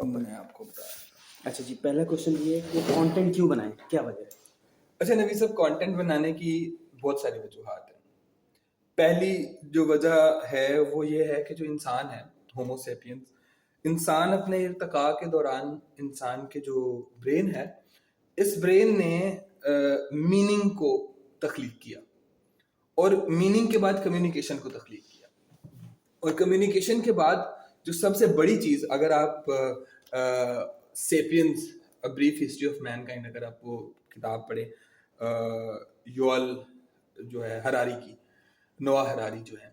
Proper. میں آپ کو بتا رہا ہوں. اچھا جی, پہلا کوشچن یہ ہے کہ کانٹینٹ کیوں بنائیں, کیا وجہ ہے؟ اچھا نبی صاحب, کانٹینٹ بنانے کی بہت ساری وجوہات ہیں. پہلی جو وجہ ہے وہ یہ ہے کہ جو انسان ہے, ہومو سیپینس, انسان اپنے ارتقاء کے دوران انسان کے جو برین ہے, اس برین نے میننگ کو تخلیق کیا, اور میننگ کے بعد کمیونیکیشن کو تخلیق کیا, اور کمیونیکیشن کے بعد جو سب سے بڑی چیز, اگر آپ sapiens A Brief History of Mankind اگر آپ وہ کتاب پڑھیں, یوول جو ہے ہراری کی, نوآ ہراری جو ہے,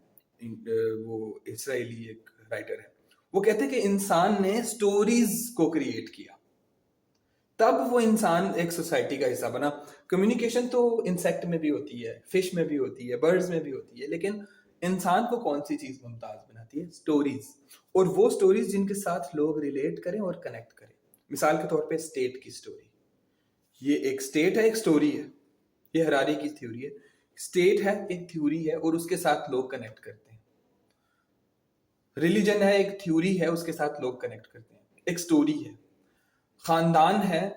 وہ اسرائیلی ایک رائٹر ہے, وہ کہتے ہیں کہ انسان نے سٹوریز کو کریٹ کیا, تب وہ انسان ایک سوسائٹی کا حصہ بنا. کمیونیکیشن تو انسیکٹ میں بھی ہوتی ہے, فش میں بھی ہوتی ہے, برڈز میں بھی ہوتی ہے, لیکن انسان کو کون سی چیز ممتاز بناتی ہے؟ سٹوریز. اور وہ سٹوریز جن کے ساتھ لوگ ریلیٹ کریں اور کنیکٹ کریں. مثال کے طور پہ اسٹیٹ کی سٹوری, یہ ایک اسٹیٹ ہے, ایک سٹوری ہے, یہ ہراری کی تھیوری ہے. اسٹیٹ ہے, ایک تھیوری ہے, اور اس کے ساتھ لوگ کنیکٹ کرتے ہیں. ریلیجن ہے, ایک تھیوری ہے, اس کے ساتھ لوگ کنیکٹ کرتے ہیں, ایک سٹوری ہے. خاندان ہے,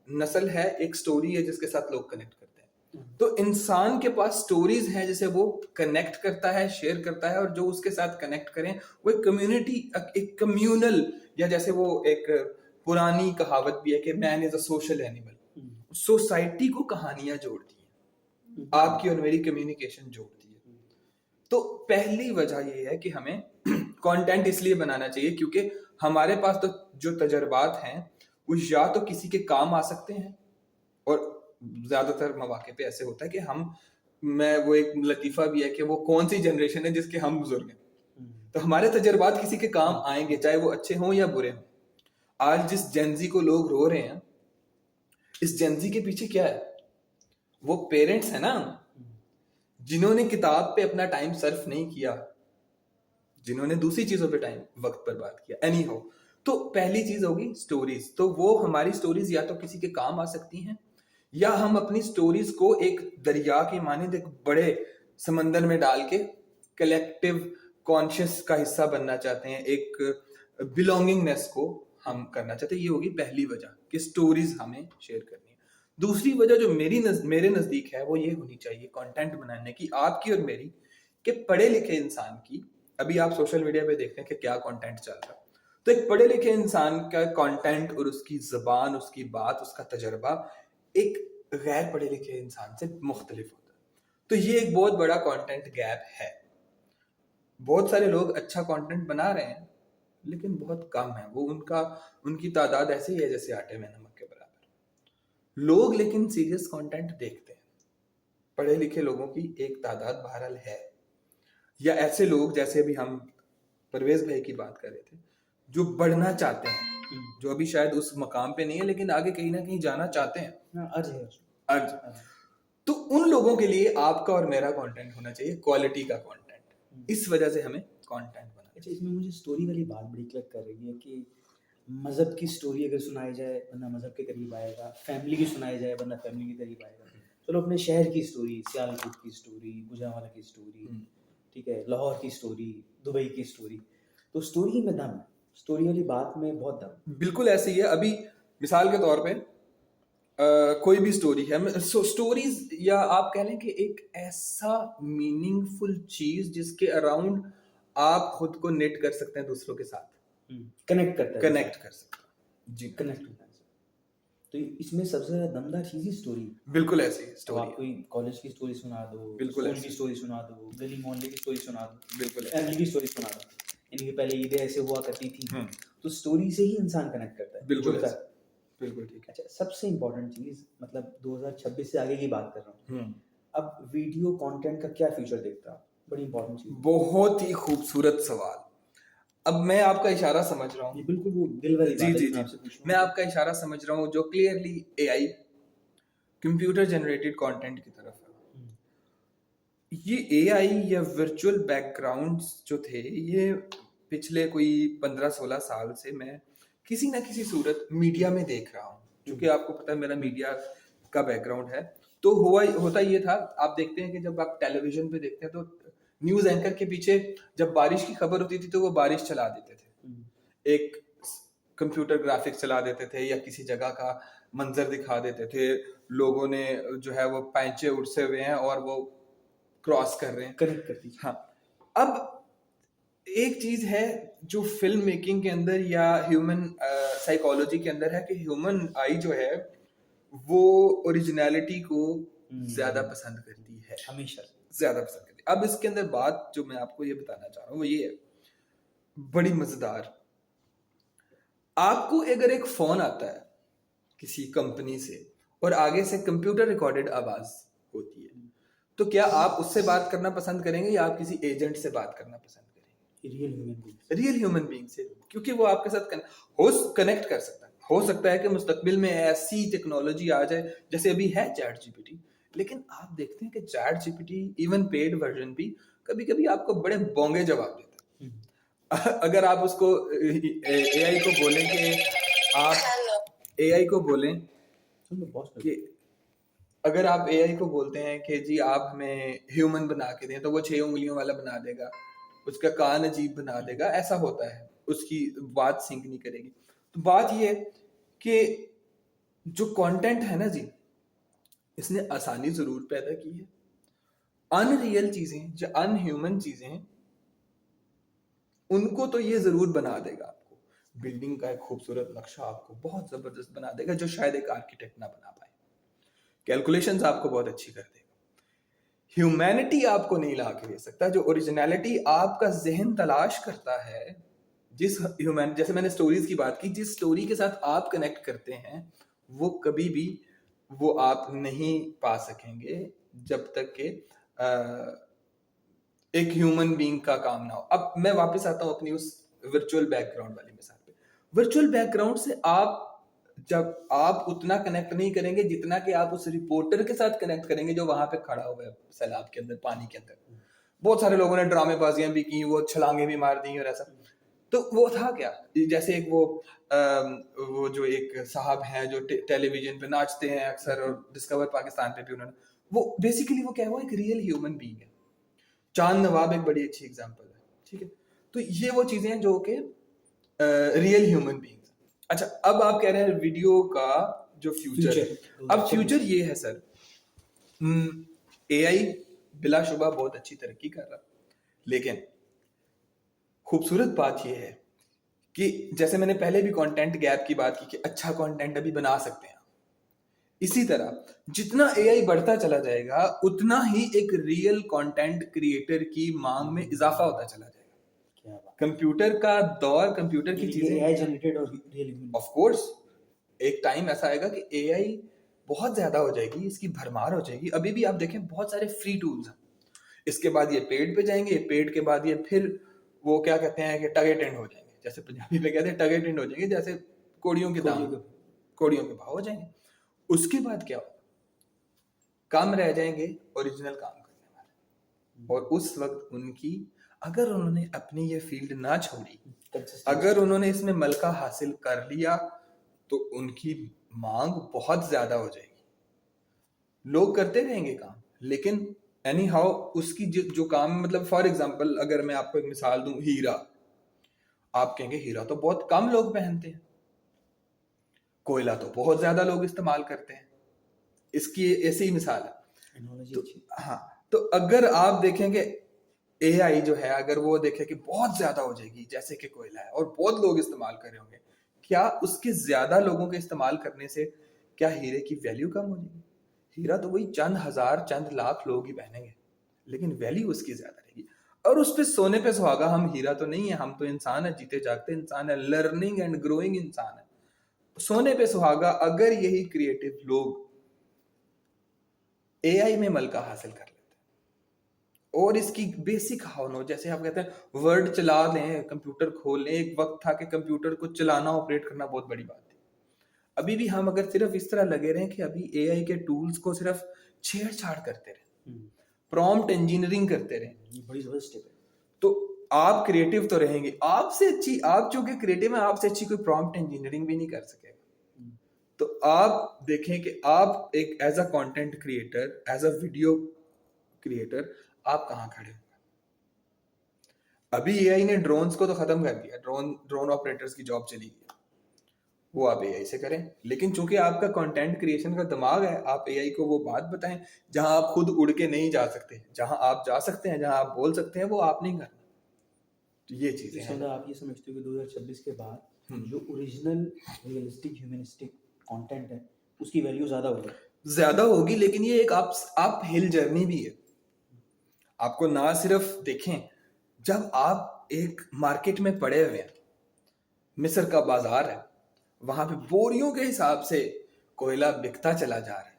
نسل ہے, ایک سٹوری ہے جس کے ساتھ لوگ کنیکٹ کرتے ہیں. تو انسان کے پاس سٹوریز ہیں جسے وہ کنیکٹ کرتا ہے, شیئر کرتا ہے, اور جو اس کے ساتھ کنیکٹ کریں وہ ایک کمیونٹی, ایک کمیونل, یا جیسے وہ ایک پرانی کہاوت بھی ہے کہ مین از اے سوشل اینیمل. سوسائٹی کو کہانیاں جوڑتی ہیں, آپ کی اور میری کمیونیکیشن جوڑتی ہے. تو پہلی وجہ یہ ہے کہ ہمیں کانٹینٹ اس لیے بنانا چاہیے کیونکہ ہمارے پاس تو جو تجربات ہیں وہ یا تو کسی کے کام آ سکتے ہیں, اور زیادہ تر مواقع پہ ایسے ہوتا ہے کہ میں وہ ایک لطیفہ بھی ہے کہ وہ کون سی جنریشن ہے جس کے ہم بزرگ ہیں, تو ہمارے تجربات کسی کے کام آئیں گے, چاہے وہ اچھے ہوں یا برے ہوں. آج جس جنزی کو لوگ رو رہے ہیں, اس جنزی کے پیچھے کیا ہے؟ وہ پیرنٹس ہیں نا, جنہوں نے کتاب پہ اپنا ٹائم صرف نہیں کیا, جنہوں نے دوسری چیزوں پہ ٹائم وقت پر بات کیا. اینی ہو, تو پہلی چیز ہوگی سٹوریز. تو وہ ہماری سٹوریز یا تو کسی کے کام آ سکتی ہیں, یا ہم اپنی سٹوریز کو ایک دریا کی مانند ایک بڑے سمندر میں ڈال کے کلیکٹیو کانشیس کا حصہ بننا چاہتے ہیں, ایک بلونگنگنیس کو ہم کرنا چاہتے ہیں. یہ ہوگی پہلی وجہ کہ سٹوریز ہمیں شیئر کرنی ہے. دوسری وجہ جو میرے نزدیک ہے وہ یہ ہونی چاہیے کانٹینٹ بنانے کی, آپ کی اور میری, کہ پڑھے لکھے انسان کی, ابھی آپ سوشل میڈیا پہ دیکھتے ہیں کہ کیا کانٹینٹ چل رہا ہے, تو ایک پڑھے لکھے انسان کا کانٹینٹ اور اس کی زبان, اس کی بات, اس کا تجربہ ایک غیر پڑھے لکھے انسان سے مختلف ہوتا ہے. تو یہ ایک بہت بڑا کانٹینٹ گیپ ہے. بہت سارے لوگ اچھا کانٹینٹ بنا رہے ہیں لیکن بہت کم ہے. وہ ان کی تعداد ایسی ہے جیسے آٹے میں نمک کے برابر. لوگ لیکن سیریس کانٹینٹ دیکھتے ہیں. پڑھے لکھے لوگوں کی ایک تعداد بہرحال ہے, یا ایسے لوگ جیسے ابھی ہم پرویز بھائی کی بات کر رہے تھے, جو بڑھنا چاہتے ہیں, جو ابھی شاید اس مقام پہ نہیں ہے لیکن آگے کہیں نہ کہیں جانا چاہتے ہیں, ارج. تو ان لوگوں کے لیے آپ کا اور میرا کانٹینٹ ہونا چاہیے کوالٹی کا کانٹینٹ. اس وجہ سے ہمیں کانٹینٹ بنانا. اچھا, اس میں مجھے سٹوری والی بات بڑی کلک کر رہی ہے کہ مذہب کی سٹوری اگر سنائی جائے بندہ مذہب کے قریب آئے گا, فیملی کی سنائی جائے بندہ فیملی کے قریب آئے گا. چلو اپنے شہر کی سٹوری, سیالکوٹ کی سٹوری, گوجرانوالہ کی سٹوری, ٹھیک ہے, لاہور کی سٹوری, دبئی کی سٹوری, تو سٹوری میں دم ہے, سٹوری والی بات میں بہت دم. بالکل ایسے ہی ہے. ابھی مثال کے طور پہ کوئی بھی سٹوری ہے, سٹوریز یا آپ کہہ لیں کہ ایک ایسا میننگ فل چیز جس کے اراؤنڈ آپ خود کو نیٹ کر سکتے ہیں دوسروں کے ساتھ, کنیکٹ کر سکتے ہیں. جی, کنیکٹ کرتا ہے. تو اس میں سب سے زیادہ دمدار چیز ہی سٹوری. بالکل ایسی سٹوری. آپ کوئی کالج کی سٹوری سنا دو, بالکل اسکول کی سٹوری سنا دو, گلی محلے کی سٹوری سنا دو, بالکل فیملی کی سٹوری سنا دو. یعنی کہ پہلے عیدیں ایسے ہوا کرتی تھی, تو سٹوری سے ہی انسان کنیکٹ کرتا ہے. بالکل بالکل ٹھیک ہے. اچھا, سب سے امپورٹنٹ چیز, مطلب 2026 سے آگے کی بات کر رہا ہوں, اب ویڈیو کانٹینٹ کا کیا فیوچر دیکھتا ہے؟ بڑی امپورٹنٹ چیز. بہت ہی خوبصورت سوال. اب میں آپ کا اشارہ سمجھ رہا ہوں. بالکل وہ دل والی بات ہے. جی, میں آپ کا اشارہ سمجھ رہا ہوں جو clearly a I, computer generated content کی طرف ہے. یہ اے آئی یا ورچوئل بیک گراؤنڈز جو تھے, یہ پچھلے کوئی 15-16 سال سے میں کسی نہ کسی صورت میڈیا میں دیکھ رہا ہوں. چونکہ آپ کو پتہ ہے میرا میڈیا کا بیک گراؤنڈ ہے, تو ہوتا یہ تھا, آپ دیکھتے ہیں کہ جب آپ ٹیلی ویژن پہ دیکھتے ہیں تو نیوز اینکر کے پیچھے جب بارش کی خبر ہوتی تھی تو وہ بارش چلا دیتے تھے. ایک کمپیوٹر گرافکس چلا دیتے تھے یا کسی جگہ کا منظر دکھا دیتے تھے, لوگوں نے جو ہے وہ پینچے اڑسے ہوئے ہیں اور وہ کراس کر رہے ہیں, کنیکٹ کرتی. ہاں. اب ایک چیز ہے جو فلم میکنگ کے اندر یا ہیومن سائیکالوجی کے اندر ہے کہ ہیومن آئی جو ہے وہ اوریجنلٹی کو زیادہ پسند کرتی ہے, ہمیشہ زیادہ پسند کرتی ہے. اب اس کے اندر بات جو میں آپ کو یہ بتانا چاہ رہا ہوں وہ یہ ہے, بڑی مزیدار. آپ کو اگر ایک فون آتا ہے کسی کمپنی سے اور آگے سے کمپیوٹر ریکارڈڈ آواز ہوتی ہے, تو کیا آپ اس سے بات کرنا پسند کریں گے یا آپ کسی ایجنٹ سے بات کرنا پسند کریں گے؟ ریئل ہیومن بینگ سے, کیونکہ وہ آپ کے ساتھ کنیکٹ کر سکتا ہے. ہو سکتا ہے کہ مستقبل میں ایسی ٹیکنالوجی آ جائے جیسے ابھی ہے چیٹ جی پی ٹی, لیکن آپ دیکھتے ہیں کہ chat G P T even paid version بھی کبھی کبھی آپ کو بڑے بونگے جواب دیتا ہے. اگر آپ اس کو اے آئی کو بولیں کہ آپ اے آئی کو بولیں کہ اگر آپ اے آئی کو بولتے ہیں کہ جی آپ ہمیں ہیومن بنا کے دیں, تو وہ 6 انگلیوں والا بنا دے گا, اس کا کان عجیب بنا دے گا. ایسا ہوتا ہے, اس کی بات سنک نہیں کرے گی. تو بات یہ ہے کہ جو کانٹینٹ ہے نا جی, اس نے آسانی ضرور پیدا کی ہے. ان ریئل چیزیں جو ان ہیومن چیزیں ہیں ان کو تو یہ ضرور بنا دے گا. آپ کو بلڈنگ کا ایک خوبصورت نقشہ آپ کو بہت زبردست بنا دے گا جو شاید ایک آرکیٹیکٹ نہ بنا پائے. کیلکولیشنز آپ کو بہت اچھی کر دے گا. ہیومینٹی آپ کو نہیں لا کے دے سکتا. جو اوریجنلٹی آپ کا ذہن تلاش کرتا ہے, جس ہیومن, جیسے میں نے سٹوریز کی بات کی, جس سٹوری کے ساتھ آپ کنیکٹ کرتے ہیں وہ کبھی بھی وہ آپ نہیں پا سکیں گے جب تک کہ ایک ہیومن بینگ کا کام نہ ہو. اب میں واپس آتا ہوں اپنی اس ورچوئل بیک گراؤنڈ والی مثال پہ. ورچوئل بیک گراؤنڈ سے آپ جب آپ اتنا کنیکٹ نہیں کریں گے جتنا کہ آپ اس رپورٹر کے ساتھ کنیکٹ کریں گے جو وہاں پہ کھڑا ہوا ہے سیلاب کے اندر, پانی کے اندر. بہت سارے لوگوں نے ڈرامے بازیاں بھی کی, وہ چھلانگیں بھی مار دی اور ایسا. تو وہ تھا کیا, جیسے ایک وہ جو ایک صاحب ہیں جو ٹیلی ویژن پہ ناچتے ہیں اکثر, اور ڈسکور پاکستان پہ بھی انہوں نے, وہ بیسیکلی وہ کیا ہوا ایک ریئل ہیومن بینگ ہے. چاند نواب ایک بڑی اچھی ایگزامپل ہے, ٹھیک ہے. تو یہ وہ چیزیں ہیں جو کہ ریئل ہیومن بینگ. اچھا, اب آپ کہہ رہے ہیں ویڈیو کا جو فیوچر ہے, اب فیوچر یہ ہے سر, اے آئی بلا شبہ بہت اچھی ترقی کر رہا, لیکن خوبصورت بات یہ ہے کہ جیسے میں نے پہلے بھی کانٹینٹ گیپ کی بات کی کہ اچھا کانٹینٹ ابھی بنا سکتے ہیں, اسی طرح جتنا اے آئی بڑھتا چلا جائے گا اتنا ہی ایک ریئل کانٹینٹ کریٹر کی مانگ میں اضافہ ہوتا چلا جائے گا. کمپیوٹر کا دور, کمپیوٹر کی چیزیں آف کورس ایک ٹائم ایسا آئے گا کہ اے آئی بہت زیادہ ہو جائے گی, اس کی بھرمار ہو جائے گی. ابھی بھی آپ دیکھیں بہت سارے فری ٹولز ہیں, اس کے بعد یہ پیڈ پہ جائیں گے, پیڈ کے بعد یہ پھر وہ کیا کہتے ہیں کہ ٹگے ٹینڈ ہو جائیں گے, جیسے پنجابی میں کہتے ہیں ٹگے ٹینڈ ہو جائیں گے, جیسے کوڑیوں کے دام, کوڑیوں کے بھاؤ ہو جائیں گے. اس کے بعد کیا ہوگا, کم رہ جائیں گے اوریجنل کام کرنے والے. اور اس وقت ان کی, اگر انہوں نے اپنی یہ فیلڈ نہ چھوڑی, اگر انہوں نے اس میں ملکہ حاصل کر لیا, تو ان کی مانگ بہت زیادہ ہو جائے گی. لوگ کرتے رہیں گے کام, لیکن اینی ہاؤ اس کی جو کام, مطلب فار ایگزامپل اگر میں آپ کو ایک مثال دوں, ہیرا, آپ کہیں گے ہیرا تو بہت کم لوگ پہنتے ہیں, کوئلہ تو بہت زیادہ لوگ استعمال کرتے ہیں. اس کی ایسی ہی مثال ہے. ہاں, تو اگر آپ دیکھیں کہ اے آئی جو ہے, اگر وہ دیکھیں کہ بہت زیادہ ہو جائے گی جیسے کہ کوئلہ ہے اور بہت لوگ استعمال کر رہے ہوں گے, کیا اس کے زیادہ لوگوں کے استعمال کرنے سے کیا ہیرے کی ویلیو کم ہو جائے گی؟ ہیرا تو وہی چند ہزار چند لاکھ لوگ ہی پہنیں گے, لیکن ویلیو اس کی زیادہ رہے گی. اور اس پہ سونے پہ سہاگا ہم ہیرا تو نہیں ہے, ہم تو انسان ہے, جیتے جاگتے انسان ہے, لرننگ اینڈ گروئنگ انسان ہے. سونے پہ سہاگا اگر یہی کریٹو لوگ اے آئی میں ملکہ حاصل کر لیتے اور اس کی بیسک ہاؤ, جیسے آپ کہتے ہیں ورڈ چلا لیں, کمپیوٹر کھول لیں. ایک وقت تھا کہ کمپیوٹر کو چلانا, آپریٹ کرنا بہت بڑی بات تھی. ابھی بھی ہم اگر صرف اس طرح لگے رہیں کہ ابھی اے آئی کے ٹولز کو صرف چھیڑ چھاڑ کرتے رہیں, پرومپٹ انجینئرنگ کرتے رہیں, بڑی زبردست ہے, تو آپ کریٹو تو رہیں گے. آپ سے اچھی, آپ چونکہ کریٹو ہیں, آپ سے اچھی کوئی پرومپٹ انجینئرنگ بھی نہیں کر سکے گا. تو آپ دیکھیں کہ آپ ایک as a content creator, as a video creator آپ کہاں کھڑے ہیں. ابھی اے آئی نے ڈرونز کو تو ختم کر دیا, ڈرون آپریٹرز کی جاب چلی گئی. وہ آپ اے آئی سے کریں. لیکن چونکہ آپ کا کنٹینٹ کریشن کا دماغ ہے, آپ اے آئی کو وہ بات بتائیں جہاں آپ خود اڑ کے نہیں جا سکتے, جہاں آپ جا سکتے ہیں, جہاں آپ بول سکتے ہیں, وہ آپ نہیں کرنا. تو یہ چیزیں اس ہیں. وجہ آپ یہ سمجھتے ہو کہ 2026 کے بعد ہم. جو اوریجنل ریئلسٹک ہیومنسٹک کانٹینٹ ہے اس کی ویلیو زیادہ ہوگی. زیادہ ہوگی, لیکن یہ ایک آپ ہل جرنی بھی ہے. آپ کو نہ صرف دیکھیں, جب آپ ایک مارکیٹ میں پڑے ہوئے ہیں, مصر کا بازار ہے, وہاں پہ بوریوں کے حساب سے کوئلہ بکتا چلا جا رہا ہے,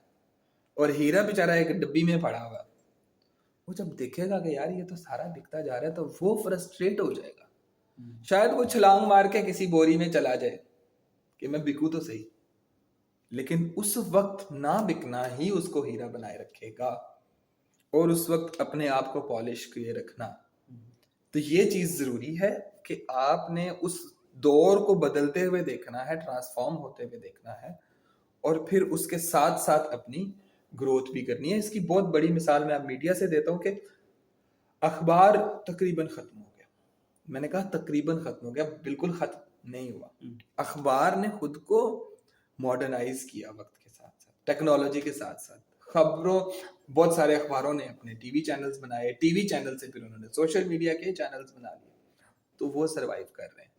اور ہیرا بیچارہ ایک ڈبی میں پڑا ہوا, وہ جب دیکھے گا کہ یار یہ تو سارا بکتا جا رہا ہے, تو وہ فرسٹریٹ ہو جائے گا. شاید وہ چھلانگ مار کے کسی بوری میں چلا جائے کہ میں بکوں تو صحیح, لیکن اس وقت نہ بکنا ہی اس کو ہیرا بنائے رکھے گا, اور اس وقت اپنے آپ کو پالش کیے رکھنا. تو یہ چیز ضروری ہے کہ آپ نے اس دور کو بدلتے ہوئے دیکھنا ہے, ٹرانسفارم ہوتے ہوئے دیکھنا ہے, اور پھر اس کے ساتھ ساتھ اپنی گروتھ بھی کرنی ہے. اس کی بہت بڑی مثال میں آپ میڈیا سے دیتا ہوں کہ اخبار تقریباً ختم ہو گیا. میں نے کہا تقریباً ختم ہو گیا, بالکل ختم نہیں ہوا. اخبار نے خود کو ماڈرنائز کیا وقت کے ساتھ ساتھ, ٹیکنالوجی کے ساتھ ساتھ. خبروں, بہت سارے اخباروں نے اپنے ٹی وی چینلز بنائے, ٹی وی چینل سے پھر انہوں نے سوشل میڈیا کے چینلز بنا لیے, تو وہ سروائیو کر رہے ہیں.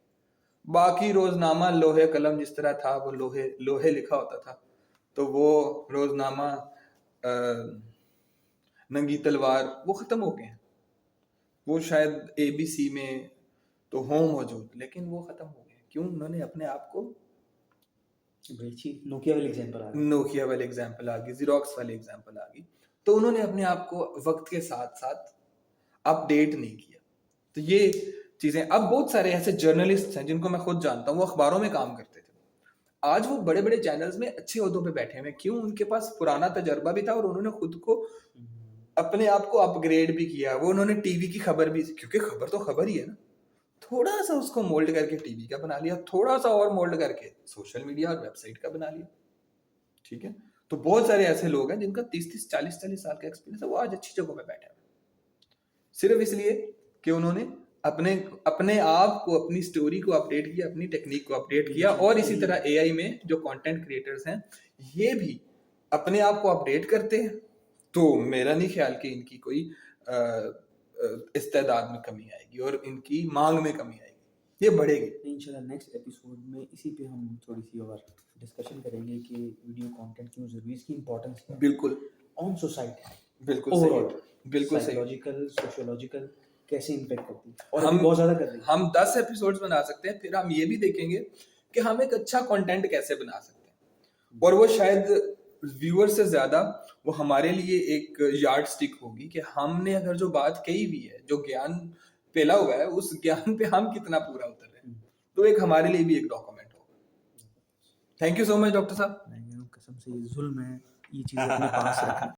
باقی روزنامہ لوہے قلم جس طرح تھا, وہ لوہے لکھا ہوتا تھا, تو وہ روزنامہ ننگی تلوار وہ ختم ہو گئے ہیں. وہ شاید اے بی سی میں تو ہوں موجود, لیکن وہ ختم ہو گئے. کیوں؟ انہوں نے اپنے آپ کو, نوکیا والی ایگزامپل آ گئی, نوکیا والی ایگزامپل آ گئی, زیروکس والی ایگزامپل آ گئی, تو انہوں نے اپنے آپ کو وقت کے ساتھ ساتھ اپ ڈیٹ نہیں کیا. تو یہ چیزیں, اب بہت سارے ایسے جرنلسٹ ہیں جن کو میں خود جانتا ہوں, وہ اخباروں میں کام کرتے تھے, آج وہ بڑے بڑے چینلز میں اچھے عہدوں پہ بیٹھے ہوئے. کیوں؟ ان کے پاس پرانا تجربہ بھی تھا, اور انہوں نے خود کو اپنے آپ کو اپ گریڈ بھی کیا. وہ انہوں نے ٹی وی کی خبر بھی, کیونکہ خبر تو خبر ہی ہے نا, تھوڑا سا اس کو مولڈ کر کے ٹی وی کا بنا لیا, تھوڑا سا اور مولڈ کر کے سوشل میڈیا اور ویب سائٹ کا بنا لیا. ٹھیک ہے, تو بہت سارے ایسے لوگ ہیں جن کا 30 40 سال کا ایکسپیرینس ہے, وہ آج اچھی جگہوں پہ بیٹھے ہیں, صرف اس لیے کہ انہوں نے اپنے آپ کو, اپنی سٹوری کو اپڈیٹ کیا, اپنی ٹیکنیک کو اپڈیٹ کیا. اور اسی طرح اے آئی میں جو کانٹینٹ کریٹرز ہیں, یہ بھی اپنے آپ کو اپڈیٹ کرتے ہیں. تو میرا نہیں خیال کہ ان کی کوئی استعداد میں کمی آئے گی اور ان کی مانگ میں کمی آئے گی, یہ بڑھے گی. انشاءاللہ نیکسٹ ایپیسوڈ میں اسی پہ ہم تھوڑی سی اور ڈسکشن کریں گے کہ ویڈیو کانٹینٹ کیوں ضروری ہے, اس کی امپورٹنس ہے بالکل آن سوسائٹی, بالکل اوور صحیح, آل بالکل صحیح. سائیکولوجیکل سوشیولوجیکل کیسے امپیکٹ کرتی ہے, اور ہم بہت زیادہ کر رہے ہیں. ہم 10 ایپیسوڈز بنا سکتے ہیں, پھر ہم یہ بھی دیکھیں گے کہ ہم ایک اچھا کنٹینٹ کیسے بنا سکتے ہیں, اور وہ شاید ویور سے زیادہ وہ ہمارے لیے ایک یارڈ سٹک ہوگی کہ ہم نے اگر جو بات کہی ہوئی ہے, جو گیان پھیلا ہوا ہے, اس گیان پہ ہم کتنا پورا اتر رہے ہیں, تو ایک ہمارے لیے بھی ایک ڈاکومنٹ ہوگا. Thank you so much doctor صاحب. قسم سے یہ ظلم ہے یہ چیز اپنے پاس رکھنا.